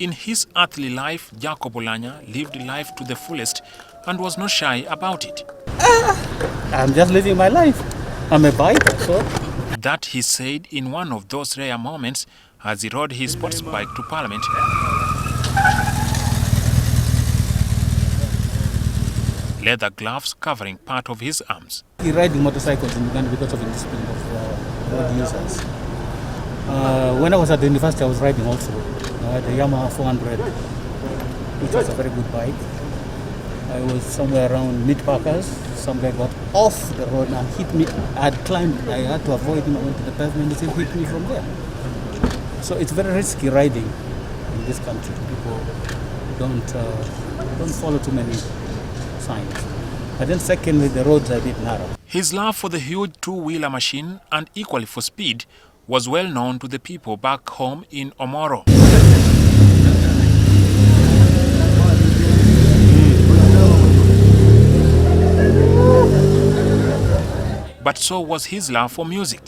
In his earthly life, Jacob Oulanyah lived life to the fullest and was not shy about it. I'm just living my life. I'm a biker, so. That he said in one of those rare moments as he rode his sports bike to Parliament. Leather gloves covering part of his arms. He riding motorcycles in Uganda because of the discipline of road users. When I was at the university, I was riding also the Yamaha 400, which was a very good bike. I was somewhere around mid-Parkers. Some guy got off the road and hit me. I had climbed, I had to avoid him. I went to the pavement and he hit me from there. So it's very risky riding in this country. People don't follow too many signs. But then secondly, the roads are a bit narrow. His love for the huge two-wheeler machine and equally for speed was well known to the people back home in Omoro. But so was his love for music.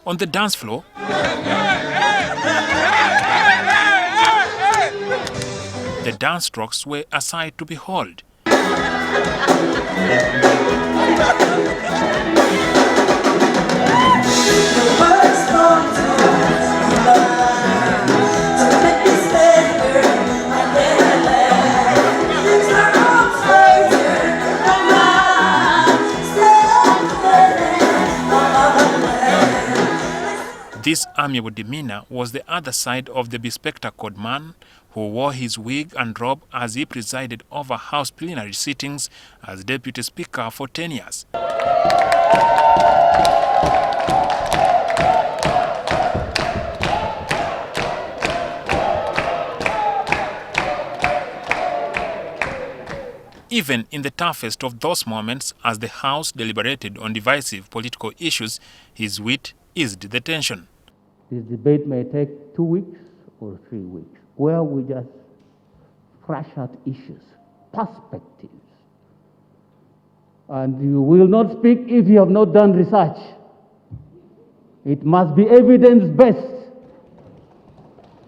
On the dance floor, the dance strokes were a sight to behold. This amiable demeanor was the other side of the bespectacled man who wore his wig and robe as he presided over House plenary sittings as Deputy Speaker for 10 years. Even in the toughest of those moments, as the House deliberated on divisive political issues, his wit eased the tension. This debate may take 2 weeks or 3 weeks, where we just thrash out issues, perspectives. And you will not speak if you have not done research. It must be evidence-based.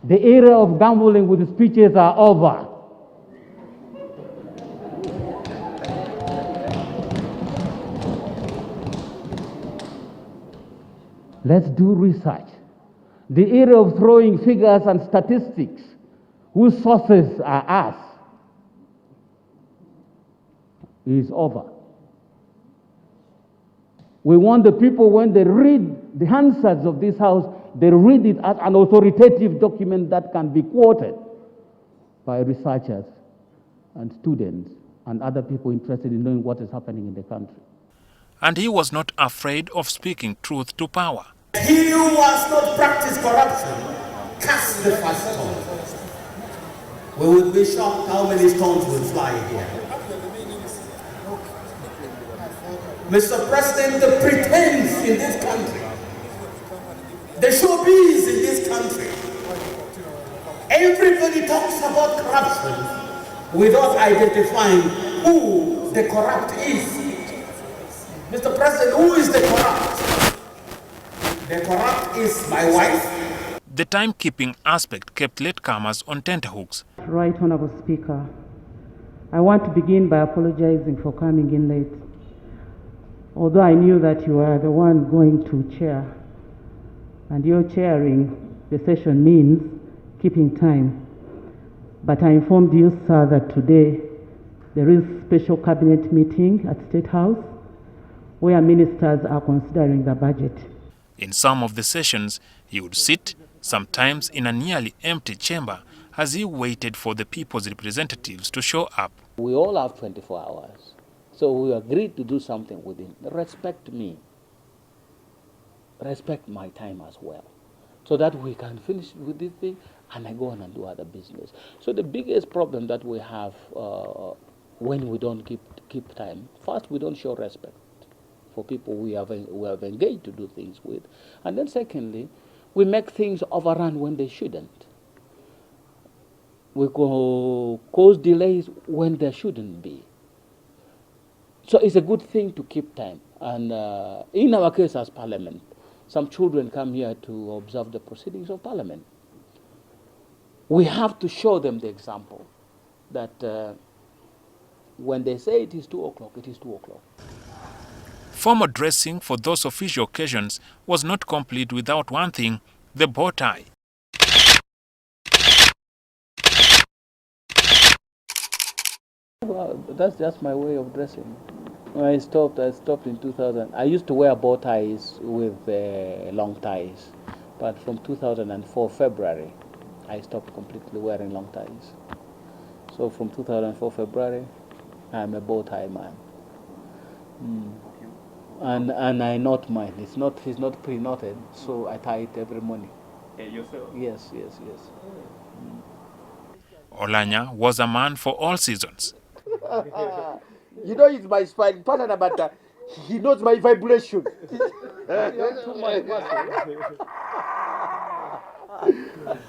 The era of gambling with speeches are over. Let's do research. The era of throwing figures and statistics whose sources are us is over. We want the people, when they read the answers of this House, they read it as an authoritative document that can be quoted by researchers and students and other people interested in knowing what is happening in the country. And he was not afraid of speaking truth to power. He who has not practiced corruption, cast the first stone. We would be shocked how many stones will fly here. Mr. President, the pretense in this country, the showbiz in this country, everybody talks about corruption without identifying who the corrupt is. Mr. President, who is the corrupt? The corrupt is my wife. The timekeeping aspect kept latecomers on tenterhooks. Right Honorable Speaker, I want to begin by apologizing for coming in late. Although I knew that you are the one going to chair, and your chairing the session means keeping time. But I informed you, sir, that today there is a special cabinet meeting at State House where ministers are considering the budget. In some of the sessions, he would sit, sometimes in a nearly empty chamber, as he waited for the people's representatives to show up. We all have 24 hours, so we agreed to do something with him. Respect me. Respect my time as well, so that we can finish with this thing and I go on and do other business. So the biggest problem that we have when we don't keep time, first, we don't show respect for people we have engaged to do things with. And then secondly, we make things overrun when they shouldn't. We cause delays when there shouldn't be. So it's a good thing to keep time. And in our case as Parliament, some children come here to observe the proceedings of Parliament. We have to show them the example that when they say it is 2 o'clock, it is 2 o'clock. Formal dressing for those official occasions was not complete without one thing, the bow tie. Well, that's just my way of dressing. When I stopped in 2000. I used to wear bow ties with long ties, but from 2004 February, I stopped completely wearing long ties. So from 2004 February, I'm a bow tie man. And I knot mine. It's not pre-knotted, so I tie it every morning. Yourself? Yes. Oulanyah was a man for all seasons. You know, he's my sparring partner, but he knows my vibration. Too much muscle.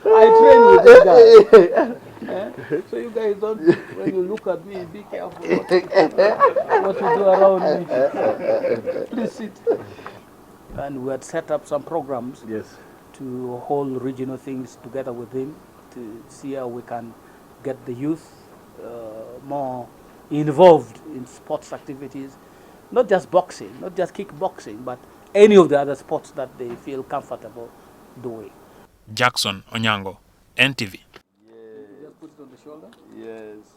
I train with you guys. So you guys don't, when you look at me, be careful what you do around me. Please sit. And we had set up some programs to hold regional things together with him to see how we can get the youth more involved in sports activities, not just boxing, not just kickboxing, but any of the other sports that they feel comfortable doing. Jackson Onyango, NTV. Just put it on the shoulder. Yes.